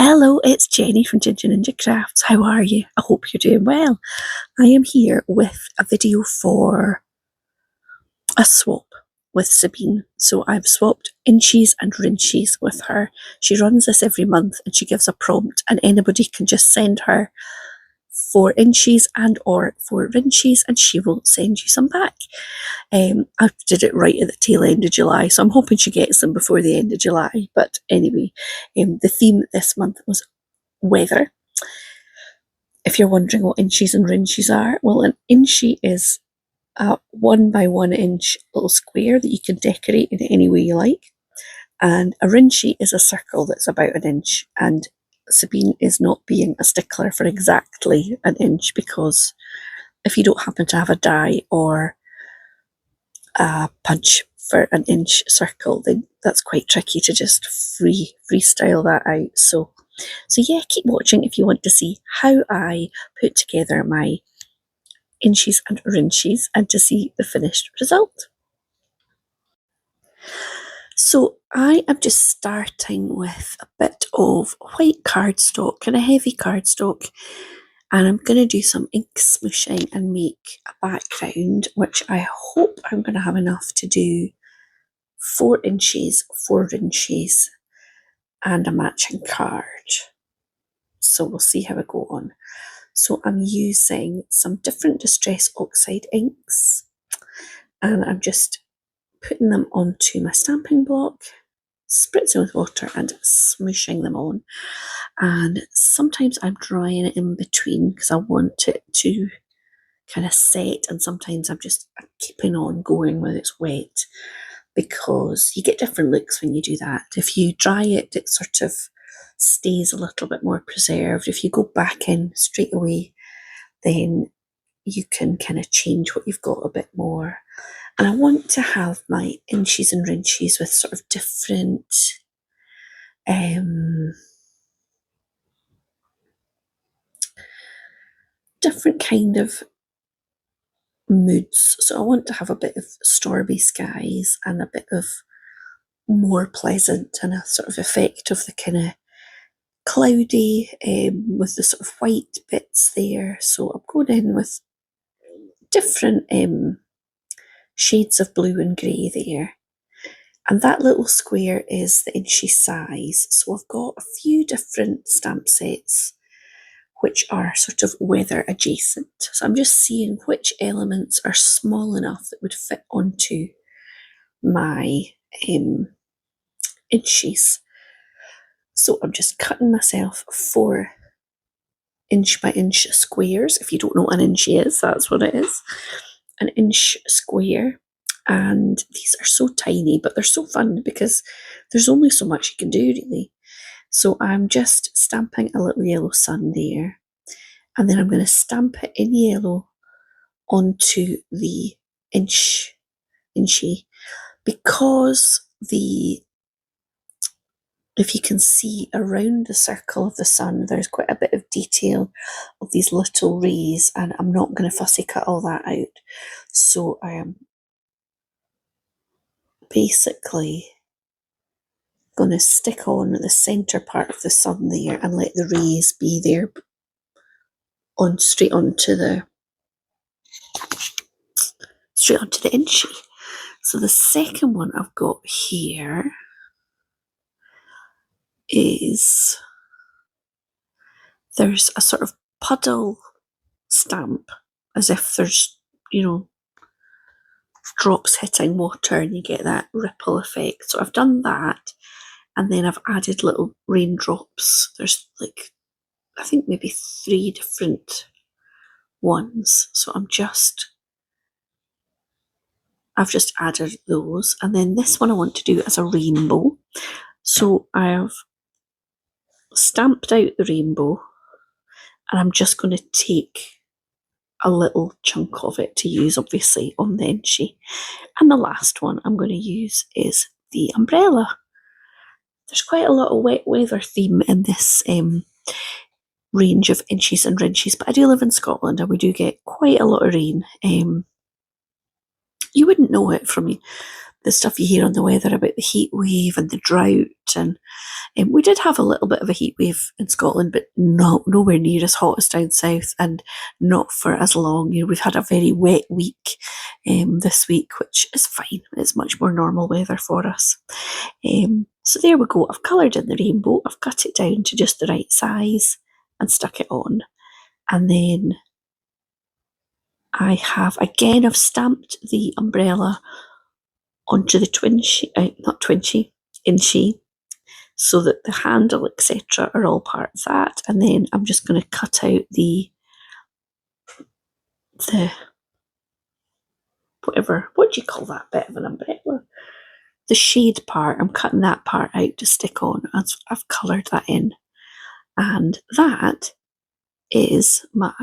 Hello, it's Jenny from Ginger Ninja Crafts. How are you? I hope you're doing well. I am here with a video for a swap with Sabine. So I've swapped Inchies and Rinchies with her. She runs this every month and she gives a prompt and anybody can just send her 4 inches and or 4 Rinchies and she will send you some back. I did it right at the tail end of July, so I'm hoping she gets them before the end of July. But anyway, the theme this month was weather. If you're wondering what inches and rinches are, well, an inchy is a 1 by 1 inch little square that you can decorate in any way you like, and a rinchy is a circle that's about an inch. And Sabine is not being a stickler for exactly an inch, because if you don't happen to have a die or a punch for an inch circle, then that's quite tricky to just freestyle that out. So yeah, keep watching if you want to see how I put together my inches and rinches and to see the finished result. So I am just starting with a bit of white cardstock, kind of heavy cardstock, and I'm going to do some ink smooshing and make a background, which I hope I'm going to have enough to do 4 inches, 4 inches, and a matching card. So we'll see how I go on. So I'm using some different Distress Oxide inks, and I'm just putting them onto my stamping block, spritzing with water and smooshing them on. And sometimes I'm drying it in between because I want it to kind of set, and sometimes I'm just keeping on going when it's wet, because you get different looks when you do that. If you dry it, it sort of stays a little bit more preserved. If you go back in straight away, then you can kind of change what you've got a bit more. And I want to have my inches and rinches with sort of different kind of moods. So I want to have a bit of stormy skies and a bit of more pleasant and a sort of effect of the kind of cloudy with the sort of white bits there. So I'm going in with different shades of blue and grey there. And that little square is the inchy size. So I've got a few different stamp sets which are sort of weather adjacent. So I'm just seeing which elements are small enough that would fit onto my inches. So I'm just cutting myself 4 inch by inch squares. If you don't know what an inch is, that's what it is. An inch square. And these are so tiny, but they're so fun because there's only so much you can do, really. So I'm just stamping a little yellow sun there, and then I'm going to stamp it in yellow onto the inchy, because if you can see around the circle of the sun, there's quite a bit of detail of these little rays, and I'm not going to fussy cut all that out. So I am basically going to stick on the centre part of the sun there and let the rays be there straight onto the inchy. So the second one I've got here is, there's a sort of puddle stamp, as if there's, drops hitting water and you get that ripple effect. So I've done that, and then I've added little raindrops. There's I think maybe 3 different ones. So I've just added those. And then this one I want to do as a rainbow. So I've stamped out the rainbow, and I'm just going to take a little chunk of it to use, obviously, on the inchy. And the last one I'm going to use is the umbrella. There's quite a lot of wet weather theme in this range of inches and rinches, but I do live in Scotland and we do get quite a lot of rain. You wouldn't know it from the stuff you hear on the weather about the heat wave and the drought. And we did have a little bit of a heat wave in Scotland, but nowhere near as hot as down south, and not for as long. We've had a very wet week this week, which is fine. It's much more normal weather for us. So there we go. I've coloured in the rainbow. I've cut it down to just the right size and stuck it on. And then I've stamped the umbrella onto the inky, so that the handle, etc., are all part of that. And then I'm just going to cut out the whatever, what do you call that bit of an umbrella? The shade part. I'm cutting that part out to stick on. I've coloured that in. And that is my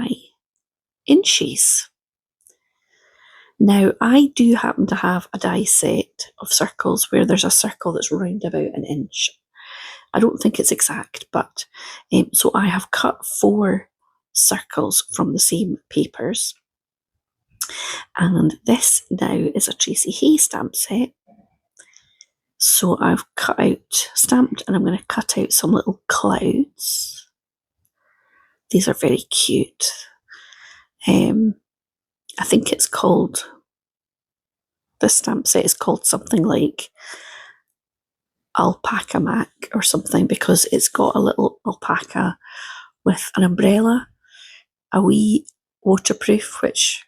inchies. Now, I do happen to have a die set of circles where there's a circle that's round about an inch. I don't think it's exact, but so I have cut 4 circles from the same papers. And this now is a Tracy Hay stamp set. So I've stamped, and I'm going to cut out some little clouds. These are very cute. I think it's called, this stamp set is called something like Alpaca Mac or something, because it's got a little alpaca with an umbrella, a wee waterproof, which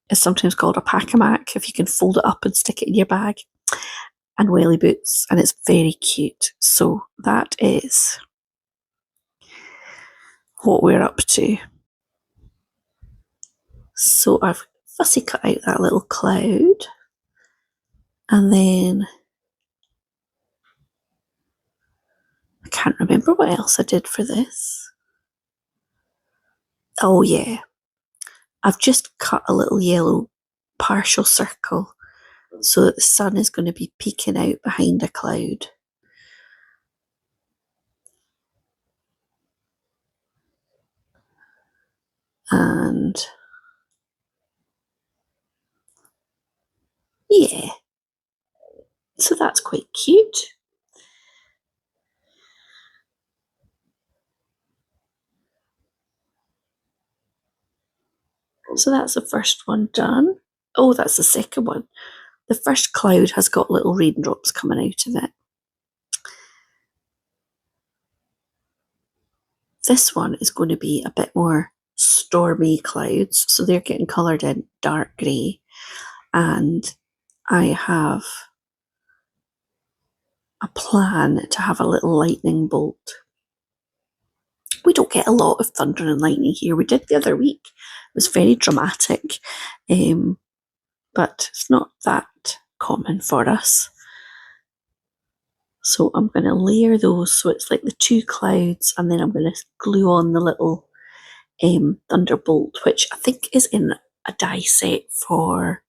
is sometimes called a Pack-a-Mac if you can fold it up and stick it in your bag, and welly boots, and it's very cute. So that is what we're up to. So I've fussy cut out that little cloud, and then I can't remember what else I did for this. Oh yeah, I've just cut a little yellow partial circle so that the sun is going to be peeking out behind a cloud. And yeah, so that's quite cute. So that's the first one done. Oh, that's the second one. The first cloud has got little raindrops coming out of it. This one is going to be a bit more stormy clouds, so they're getting coloured in dark grey. And I have a plan to have a little lightning bolt. We don't get a lot of thunder and lightning here. We did the other week. It was very dramatic, but it's not that common for us. So I'm going to layer those so it's like the 2 clouds, and then I'm going to glue on the little thunderbolt, which I think is in a die set for,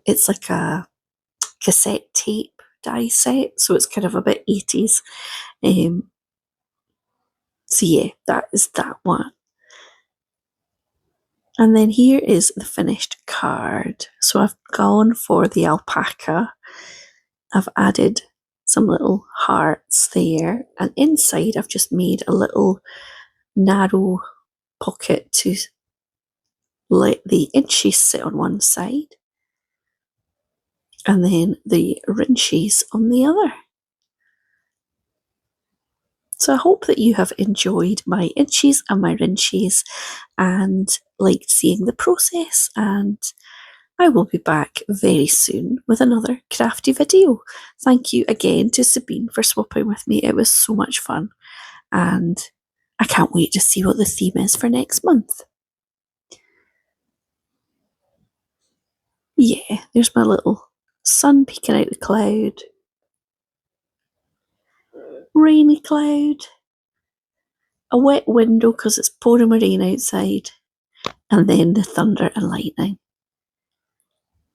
it's like a cassette tape die set, so it's kind of a bit 80s. So yeah, that is that one. And then here is the finished card. So I've gone for the alpaca. I've added some little hearts there, and inside I've just made a little narrow pocket to let the inchies sit on one side, and then the Rinchies on the other. So I hope that you have enjoyed my inchies and my Rinchies and liked seeing the process, and I will be back very soon with another crafty video. Thank you again to Sabine for swapping with me. It was so much fun, and I can't wait to see what the theme is for next month. Yeah, there's my little sun peeking out the cloud. Rainy cloud. A wet window because it's pouring rain outside. And then the thunder and lightning.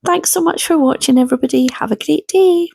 Thanks so much for watching, everybody. Have a great day.